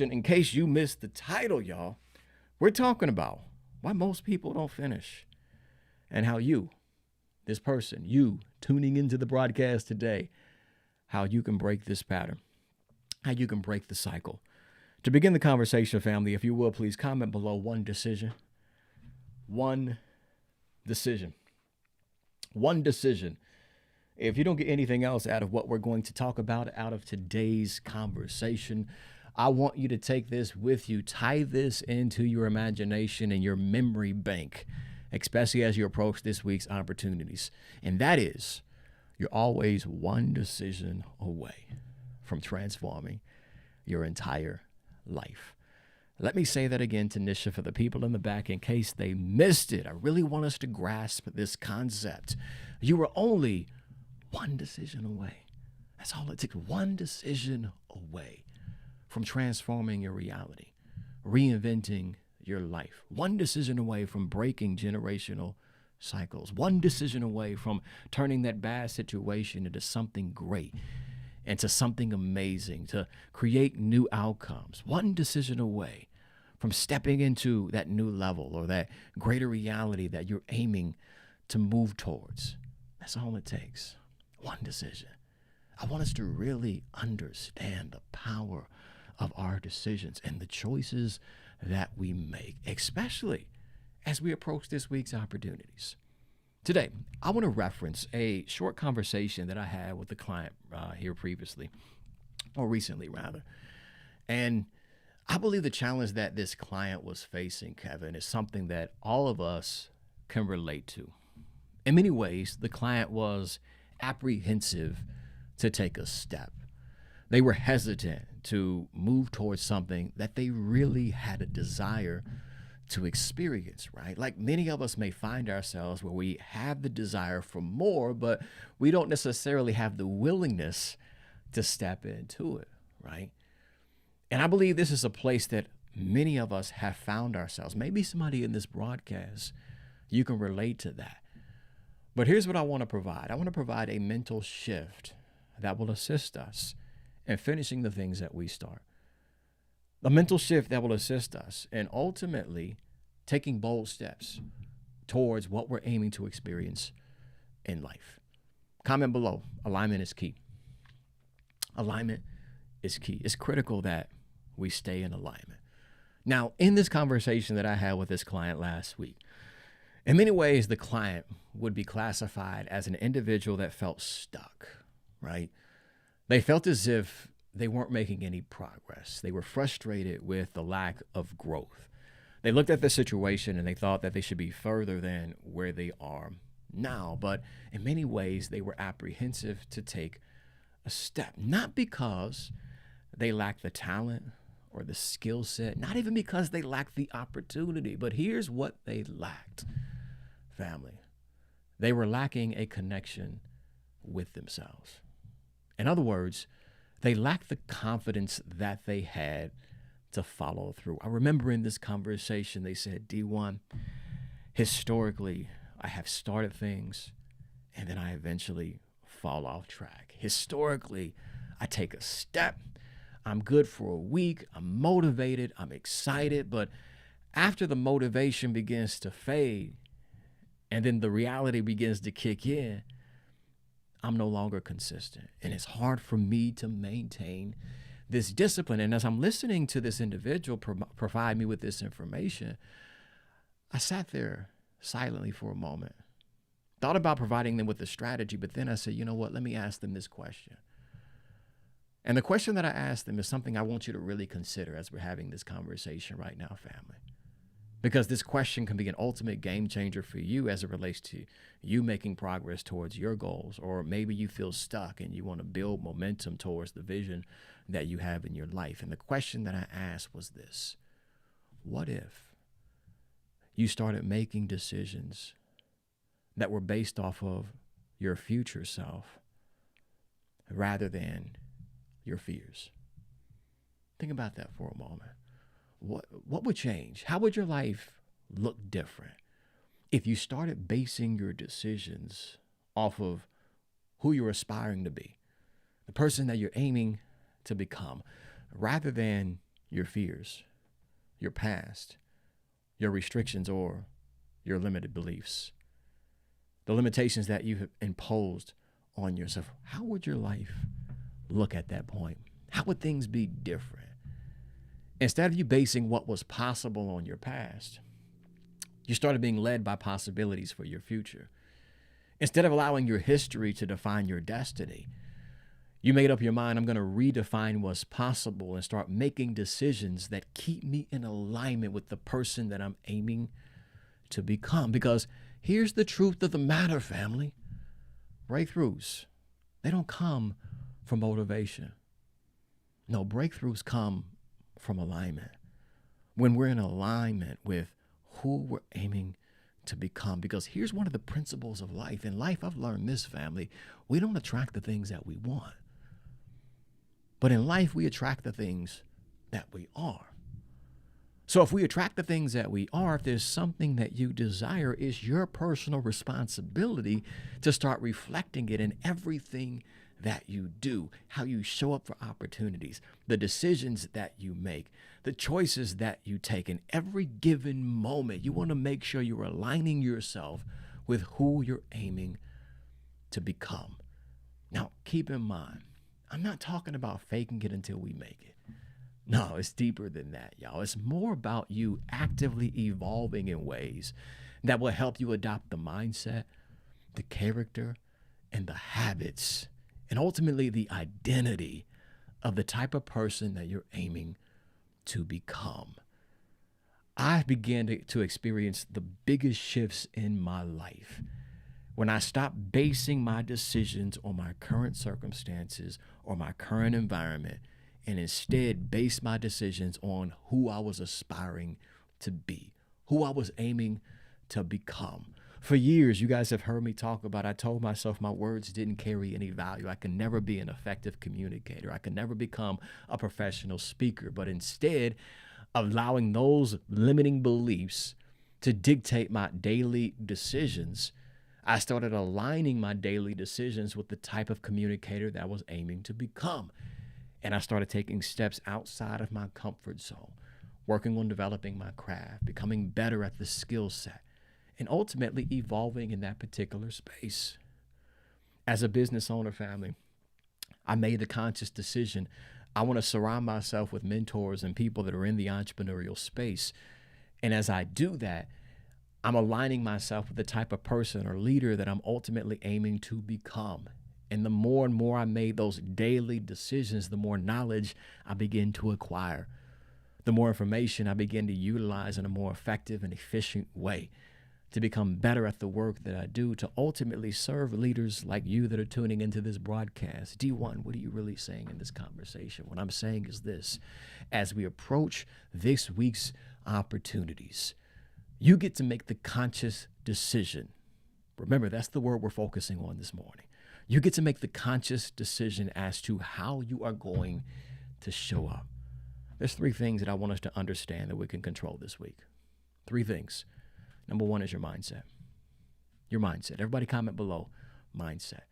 In case you missed the title, y'all, we're talking about why most people don't finish and how you, this person, you tuning into the broadcast today, how you can break this pattern, how you can break the cycle. To begin the conversation, family, if you will, please comment below one decision. One decision. One decision. If you don't get anything else out of what we're going to talk about out of today's conversation, I want you to take this with you, tie this into your imagination and your memory bank, especially as you approach this week's opportunities. And that is, you're always one decision away from transforming your entire life. Let me say that again to Nisha for the people in the back in case they missed it. I really want us to grasp this concept. You are only one decision away. That's all it takes. One decision away from transforming your reality, reinventing your life. One decision away from breaking generational cycles. One decision away from turning that bad situation into something great, into something amazing, to create new outcomes. One decision away from stepping into that new level or that greater reality that you're aiming to move towards. That's all it takes. One decision. I want us to really understand the power of our decisions and the choices that we make, especially as we approach this week's opportunities. Today, I want to reference a short conversation that I had with a client here previously, or recently rather. And I believe the challenge that this client was facing, Kevin, is something that all of us can relate to. In many ways, the client was apprehensive to take a step. They were hesitant to move towards something that they really had a desire to experience, right? Like many of us may find ourselves where we have the desire for more, but we don't necessarily have the willingness to step into it, right? And I believe this is a place that many of us have found ourselves. Maybe somebody in this broadcast, you can relate to that. But here's what I want to provide. I want to provide a mental shift that will assist us in finishing the things that we start. A mental shift that will assist us in ultimately taking bold steps towards what we're aiming to experience in life. Comment below. Alignment is key. Alignment is key. It's critical that we stay in alignment. Now, in this conversation that I had with this client last week, in many ways, the client would be classified as an individual that felt stuck, right? They felt as if they weren't making any progress. They were frustrated with the lack of growth. They looked at the situation and they thought that they should be further than where they are now. But in many ways, they were apprehensive to take a step, not because they lacked the talent or the skill set, not even because they lacked the opportunity. But here's what they lacked, family. They were lacking a connection with themselves. In other words, they lacked the confidence that they had to follow through. I remember in this conversation, they said, D1, historically, I have started things and then I eventually fall off track. Historically, I take a step. I'm good for a week. I'm motivated. I'm excited. But after the motivation begins to fade and then the reality begins to kick in, I'm no longer consistent. And it's hard for me to maintain this discipline. And as I'm listening to this individual provide me with this information, I sat there silently for a moment, thought about providing them with a strategy, but then I said, you know what, let me ask them this question. And the question that I asked them is something I want you to really consider as we're having this conversation right now, family. Because this question can be an ultimate game changer for you as it relates to you making progress towards your goals, or maybe you feel stuck and you want to build momentum towards the vision that you have in your life. And the question that I asked was this: what if you started making decisions that were based off of your future self rather than your fears? Think about that for a moment. What would change? How would your life look different if you started basing your decisions off of who you're aspiring to be, the person that you're aiming to become, rather than your fears, your past, your restrictions, or your limited beliefs, the limitations that you have imposed on yourself. How would your life look at that point? How would things be different? Instead of you basing what was possible on your past, you started being led by possibilities for your future. Instead of allowing your history to define your destiny, you made up your mind, I'm going to redefine what's possible and start making decisions that keep me in alignment with the person that I'm aiming to become. Because here's the truth of the matter, family. Breakthroughs, they don't come from motivation. No, breakthroughs come from alignment. When we're in alignment with who we're aiming to become. Because here's one of the principles of life. In life, I've learned this, family. We don't attract the things that we want. But in life, we attract the things that we are. So if we attract the things that we are, if there's something that you desire, it's your personal responsibility to start reflecting it in everything that you do, how you show up for opportunities, the decisions that you make, the choices that you take in every given moment. You want to make sure you're aligning yourself with who you're aiming to become. Now, keep in mind, I'm not talking about faking it until we make it. No, it's deeper than that, y'all. It's more about you actively evolving in ways that will help you adopt the mindset, the character, and the habits, and ultimately the identity of the type of person that you're aiming to become. I began to experience the biggest shifts in my life when I stopped basing my decisions on my current circumstances or my current environment, and instead based my decisions on who I was aspiring to be, who I was aiming to become. For years, you guys have heard me talk about, I told myself my words didn't carry any value. I could never be an effective communicator. I could never become a professional speaker. But instead of allowing those limiting beliefs to dictate my daily decisions, I started aligning my daily decisions with the type of communicator that I was aiming to become. And I started taking steps outside of my comfort zone, working on developing my craft, becoming better at the skill set, and ultimately evolving in that particular space. As a business owner, family, I made the conscious decision. I want to surround myself with mentors and people that are in the entrepreneurial space. And as I do that, I'm aligning myself with the type of person or leader that I'm ultimately aiming to become. And the more and more I made those daily decisions, the more knowledge I begin to acquire, the more information I begin to utilize in a more effective and efficient way to become better at the work that I do, to ultimately serve leaders like you that are tuning into this broadcast. D1, what are you really saying in this conversation? What I'm saying is this: as we approach this week's opportunities, you get to make the conscious decision. Remember, that's the word we're focusing on this morning. You get to make the conscious decision as to how you are going to show up. There's 3 things that I want us to understand that we can control this week. 3 things. Number 1 is your mindset. Your mindset. Everybody comment below, mindset.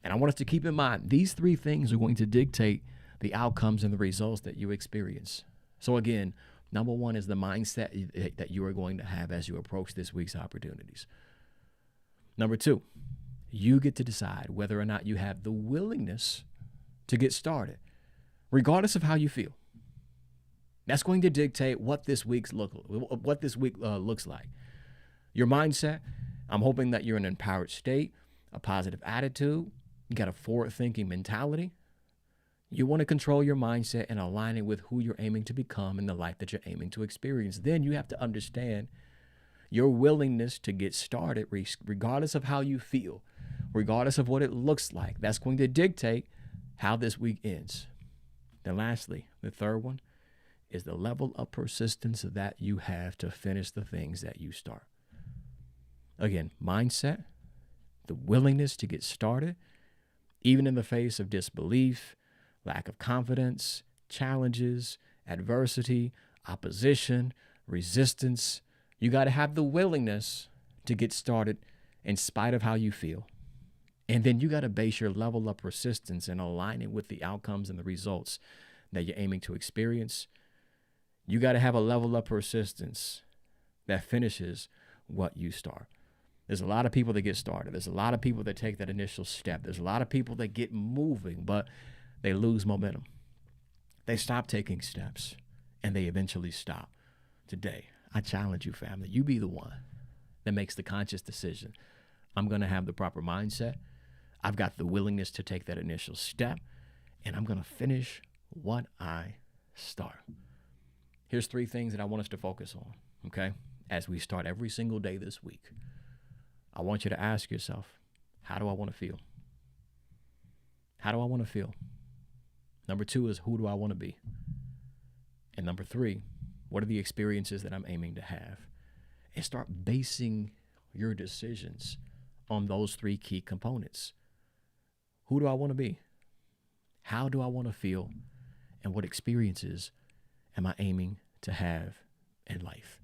And I want us to keep in mind, these 3 things are going to dictate the outcomes and the results that you experience. So again, number 1 is the mindset that you are going to have as you approach this week's opportunities. Number 2, you get to decide whether or not you have the willingness to get started, regardless of how you feel. That's going to dictate what this week looks like. Your mindset, I'm hoping that you're in an empowered state, a positive attitude, you got a forward-thinking mentality. You want to control your mindset and align it with who you're aiming to become and the life that you're aiming to experience. Then you have to understand your willingness to get started, regardless of how you feel, regardless of what it looks like. That's going to dictate how this week ends. Then lastly, the third one is the level of persistence that you have to finish the things that you start. Again, mindset, the willingness to get started, even in the face of disbelief, lack of confidence, challenges, adversity, opposition, resistance. You got to have the willingness to get started in spite of how you feel. And then you got to base your level of persistence and align it with the outcomes and the results that you're aiming to experience. You got to have a level of persistence that finishes what you start. There's a lot of people that get started. There's a lot of people that take that initial step. There's a lot of people that get moving, but they lose momentum. They stop taking steps, and they eventually stop. Today, I challenge you, family. You be the one that makes the conscious decision. I'm going to have the proper mindset. I've got the willingness to take that initial step, and I'm going to finish what I start. Here's 3 things that I want us to focus on, okay? As we start every single day this week, I want you to ask yourself, how do I want to feel? How do I want to feel? Number 2 is, who do I want to be? And number 3, what are the experiences that I'm aiming to have? And start basing your decisions on those 3 key components. Who do I want to be? How do I want to feel? And what experiences am I aiming to have in life?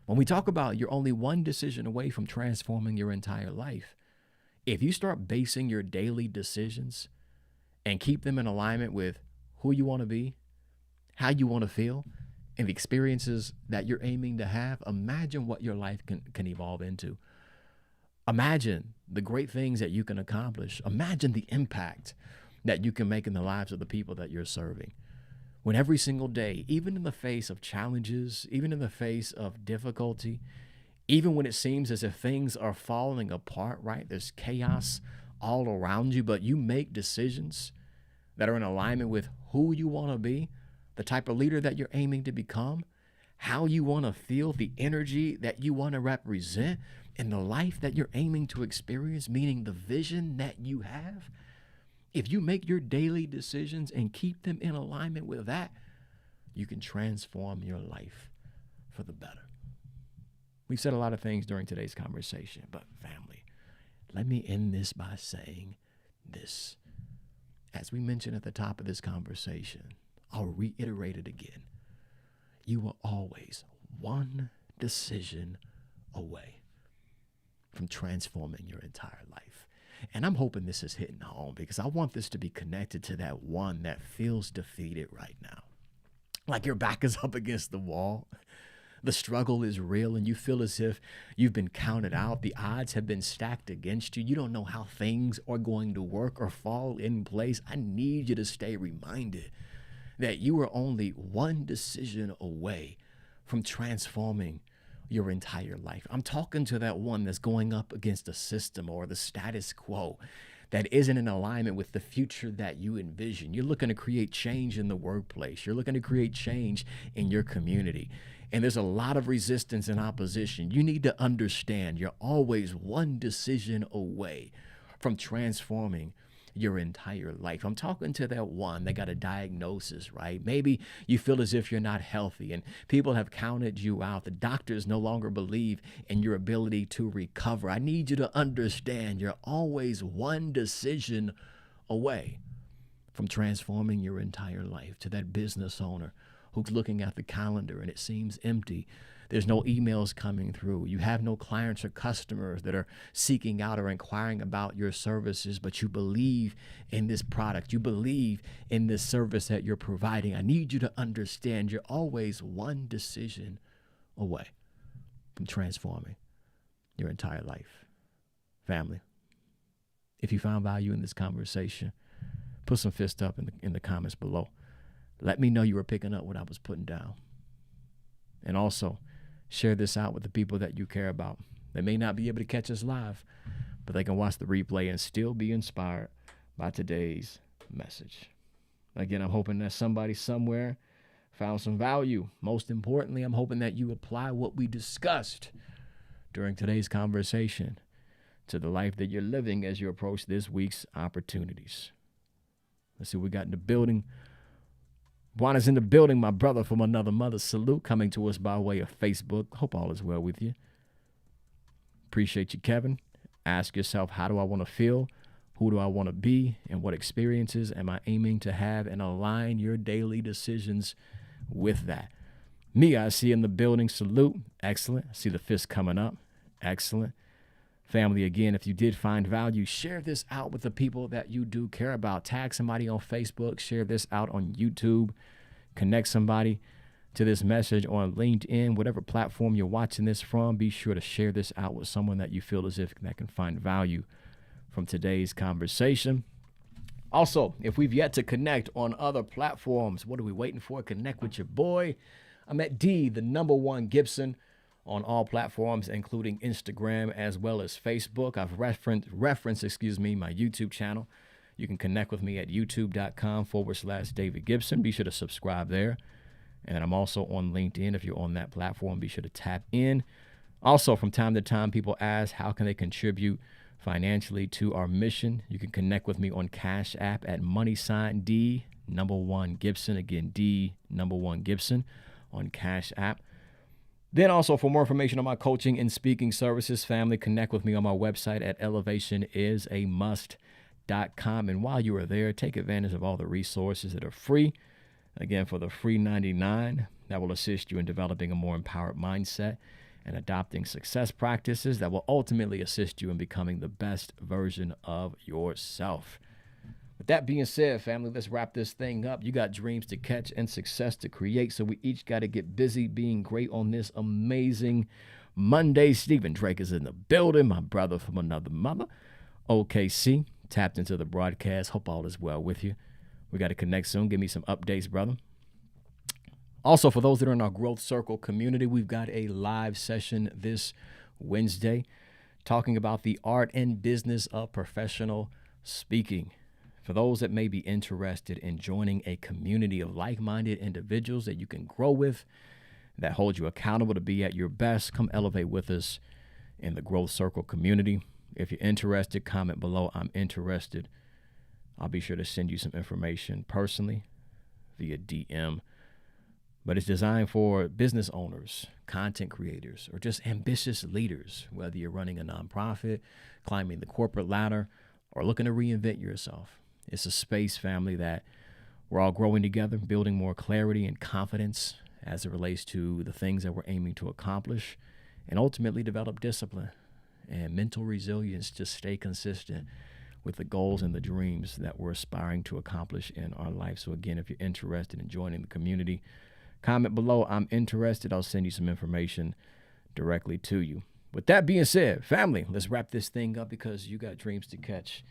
When we talk about you're only one decision away from transforming your entire life, if you start basing your daily decisions and keep them in alignment with who you want to be, how you want to feel, and the experiences that you're aiming to have, imagine what your life can evolve into. Imagine the great things that you can accomplish. Imagine the impact that you can make in the lives of the people that you're serving. When every single day, even in the face of challenges, even in the face of difficulty, even when it seems as if things are falling apart, right? There's chaos all around you, but you make decisions that are in alignment with who you want to be, the type of leader that you're aiming to become, how you want to feel, the energy that you want to represent, and the life that you're aiming to experience, meaning the vision that you have. If you make your daily decisions and keep them in alignment with that, you can transform your life for the better. We've said a lot of things during today's conversation, but family, let me end this by saying this. As we mentioned at the top of this conversation, I'll reiterate it again. You are always one decision away from transforming your entire life. And I'm hoping this is hitting home, because I want this to be connected to that one that feels defeated right now. Like your back is up against the wall. The struggle is real and you feel as if you've been counted out. The odds have been stacked against you. You don't know how things are going to work or fall in place. I need you to stay reminded that you are only one decision away from transforming your entire life. I'm talking to that one that's going up against a system or the status quo that isn't in alignment with the future that you envision. You're looking to create change in the workplace. You're looking to create change in your community. And there's a lot of resistance and opposition. You need to understand you're always one decision away from transforming your entire life. I'm talking to that one that got a diagnosis, right? Maybe you feel as if you're not healthy and people have counted you out. The doctors no longer believe in your ability to recover. I need you to understand you're always one decision away from transforming your entire life. To that business owner who's looking at the calendar and it seems empty. There's no emails coming through. You have no clients or customers that are seeking out or inquiring about your services, but you believe in this product. You believe in this service that you're providing. I need you to understand you're always one decision away from transforming your entire life. Family, if you found value in this conversation, put some fists up in the comments below. Let me know you were picking up what I was putting down. And also, share this out with the people that you care about. They may not be able to catch us live, but they can watch the replay and still be inspired by today's message. Again, I'm hoping that somebody somewhere found some value. Most importantly, I'm hoping that you apply what we discussed during today's conversation to the life that you're living as you approach this week's opportunities. Let's see what we got in the building. Juana's in the building, my brother from another mother. Salute, coming to us by way of Facebook. Hope all is well with you. Appreciate you, Kevin. Ask yourself, how do I want to feel? Who do I want to be? And what experiences am I aiming to have? And align your daily decisions with that. Mia, I see in the building. Salute. Excellent. I see the fist coming up. Excellent. Family, again, if you did find value, share this out with the people that you do care about. Tag somebody on Facebook. Share this out on YouTube. Connect somebody to this message on LinkedIn, whatever platform you're watching this from, be sure to share this out with someone that you feel as if that can find value from today's conversation. Also, if we've yet to connect on other platforms, what are we waiting for? Connect with your boy. I'm at #1 Gibson on all platforms, including Instagram as well as Facebook. I've referenced, my YouTube channel. You can connect with me at youtube.com/David Gibson. Be sure to subscribe there. And I'm also on LinkedIn. If you're on that platform, be sure to tap in. Also, from time to time, people ask, how can they contribute financially to our mission? You can connect with me on Cash App at $D1 Gibson. Again, D1 Gibson on Cash App. Then also, for more information on my coaching and speaking services, family, connect with me on my website at elevationIsAmust.com. And while you are there, take advantage of all the resources that are free. Again, for the free $99, that will assist you in developing a more empowered mindset and adopting success practices that will ultimately assist you in becoming the best version of yourself. With that being said, family, let's wrap this thing up. You got dreams to catch and success to create, so we each got to get busy being great on this amazing Monday. Stephen Drake is in the building, my brother from another mother. OKC, tapped into the broadcast. Hope all is well with you. We got to connect soon. Give me some updates, brother. Also, for those that are in our Growth Circle community, we've got a live session this Wednesday talking about the art and business of professional speaking. For those that may be interested in joining a community of like-minded individuals that you can grow with, that hold you accountable to be at your best, come elevate with us in the Growth Circle community. If you're interested, comment below, I'm interested. I'll be sure to send you some information personally via DM. But it's designed for business owners, content creators, or just ambitious leaders, whether you're running a nonprofit, climbing the corporate ladder, or looking to reinvent yourself. It's a space, family, that we're all growing together, building more clarity and confidence as it relates to the things that we're aiming to accomplish, and ultimately develop discipline and mental resilience to stay consistent with the goals and the dreams that we're aspiring to accomplish in our life. So again, if you're interested in joining the community, comment below, I'm interested. I'll send you some information directly to you. With that being said, family, let's wrap this thing up because you got dreams to catch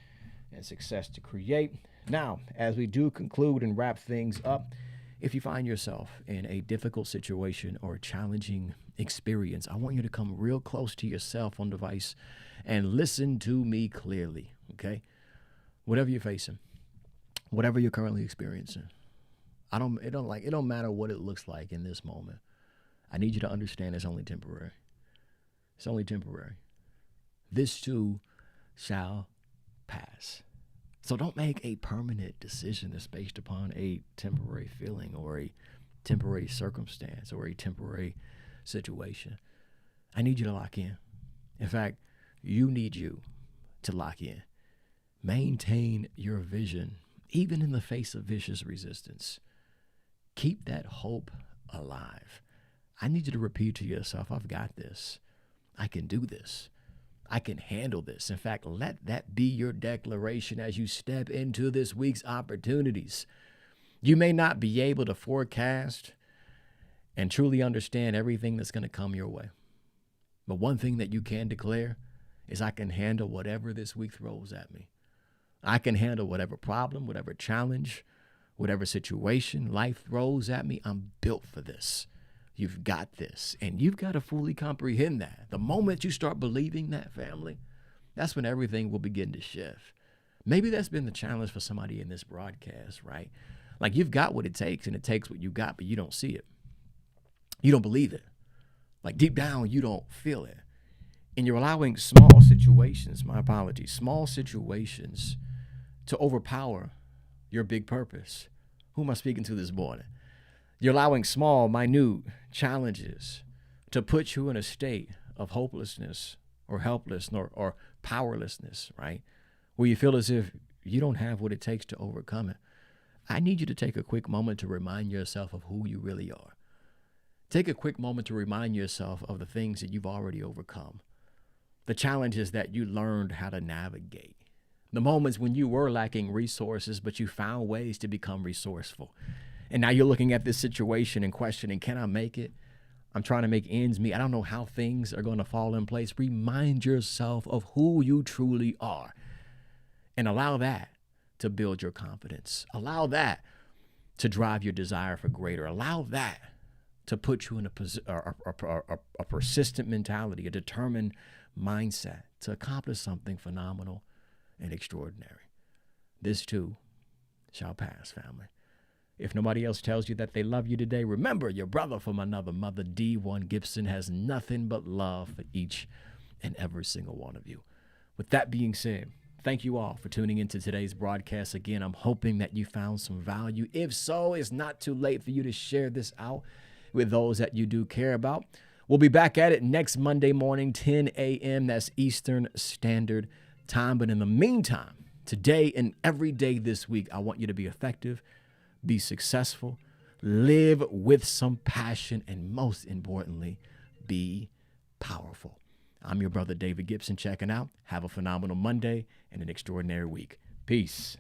and success to create. Now, as we do conclude and wrap things up, if you find yourself in a difficult situation or a challenging experience, I want you to come real close to your cell phone device and listen to me clearly, okay? Whatever you're facing, whatever you're currently experiencing, it don't matter what it looks like in this moment. I need you to understand it's only temporary. It's only temporary. This too shall pass. So don't make a permanent decision that's based upon a temporary feeling or a temporary circumstance or a temporary situation. I need you to lock in. In fact, you need you to lock in. Maintain your vision, even in the face of vicious resistance. Keep that hope alive. I need you to repeat to yourself, I've got this. I can do this. I can handle this. In fact, let that be your declaration as you step into this week's opportunities. You may not be able to forecast and truly understand everything that's going to come your way. But one thing that you can declare is I can handle whatever this week throws at me. I can handle whatever problem, whatever challenge, whatever situation life throws at me. I'm built for this. You've got this. And you've got to fully comprehend that. The moment you start believing that, family, that's when everything will begin to shift. Maybe that's been the challenge for somebody in this broadcast, right? Like you've got what it takes and it takes what you got, but you don't see it. You don't believe it. Like deep down, you don't feel it. And you're allowing small situations, small situations to overpower your big purpose. Who am I speaking to this morning? You're allowing small, minute challenges to put you in a state of hopelessness or helplessness or powerlessness, right? Where you feel as if you don't have what it takes to overcome it. I need you to take a quick moment to remind yourself of who you really are. Take a quick moment to remind yourself of the things that you've already overcome, the challenges that you learned how to navigate, the moments when you were lacking resources, but you found ways to become resourceful. And now you're looking at this situation and questioning, can I make it? I'm trying to make ends meet. I don't know how things are going to fall in place. Remind yourself of who you truly are and allow that to build your confidence. Allow that to drive your desire for greater. Allow that to put you in a persistent mentality, a determined mindset to accomplish something phenomenal and extraordinary. This too shall pass, family. If nobody else tells you that they love you today, remember your brother from another mother, D1 Gibson, has nothing but love for each and every single one of you. With that being said, thank you all for tuning into today's broadcast. Again, I'm hoping that you found some value. If so, it's not too late for you to share this out with those that you do care about. We'll be back at it next Monday morning, 10 a.m. That's Eastern Standard Time. But in the meantime, today and every day this week, I want you to be effective, be successful, live with some passion, and most importantly, be powerful. I'm your brother, David Gibson, checking out. Have a phenomenal Monday and an extraordinary week. Peace.